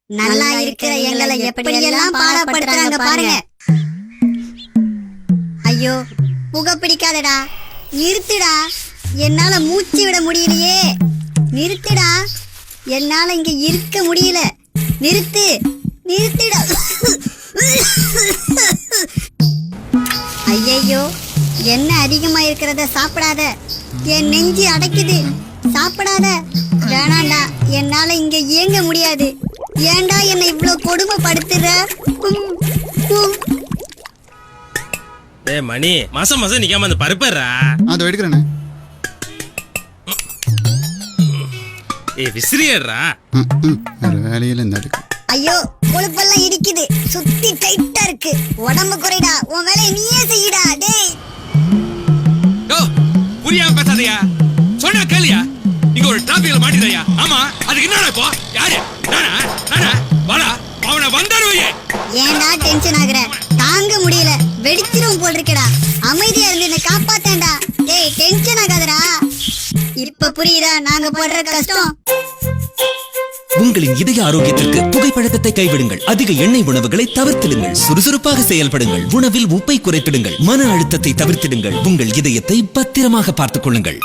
நல்லா இருக்கிற எங்களை எப்படியெல்லாம் பாடப்படுத்துறாங்க பாருங்க. ஐயோ புகை பிடிக்காதடா, நிறுத்துடா, என்னால மூச்சு விட முடியலையே, நிறுத்துடா, என்னால இங்க இருக்க முடியல, நிறுத்து, நிறுத்துடா. ஐயையோ என்ன அதிகமா இருக்கிறத சாப்பிடாத, என் நெஞ்சு அடைக்குது, சாப்பிடாத. வேணாண்டா, என்னால இங்க இயங்க முடியாது. ஏண்டா என்னை இவ்வளவு கொடுமைப்படுத்துற? மணி மாசம் மாசம் நிக்காம அந்த பருப்பறா அது எடுக்கிறேண்ணே. விசிறியறா வேற வேலையில இந்த அடுக்கு. ஐயோ கொழுப்பெல்லாம் இடிக்குது, சுத்தி டைட்டா இருக்கு, உடம்பு குறைடா, உன் வேலையை நீயே செய்யடா. டேய் புரியாம பேசாதயா, சொன்னா கேளியா, இங்க ஒரு டிராபிக்ல மாட்டிட்டயா. ஆமா அதுக்கு என்னடா இப்போ? யாரு? நானா நானா வாடா, அவனை வந்தாருவே. ஏன்டா டென்ஷன் ஆகுற? தாங்க முடியல, வெடிச்சிரும் போல் இருக்கடா. அமைதியா இருந்து என்ன காப்பாத்தேன்டா. டேய் டென்ஷன் ஆகாதடா. இப்ப புரியுதா நாங்க படுற கஷ்டம்? உங்களின் இதய ஆரோக்கியத்திற்கு புகைப்பழக்கத்தை கைவிடுங்கள். அதிக எண்ணெய் உணவுகளை தவிர்த்திடுங்கள். சுறுசுறுப்பாக செயல்படுங்கள். உணவில் உப்பை குறைத்திடுங்கள். மன அழுத்தத்தை தவிர்த்திடுங்கள். உங்கள் இதயத்தை பத்திரமாக பார்த்துக் கொள்ளுங்கள்.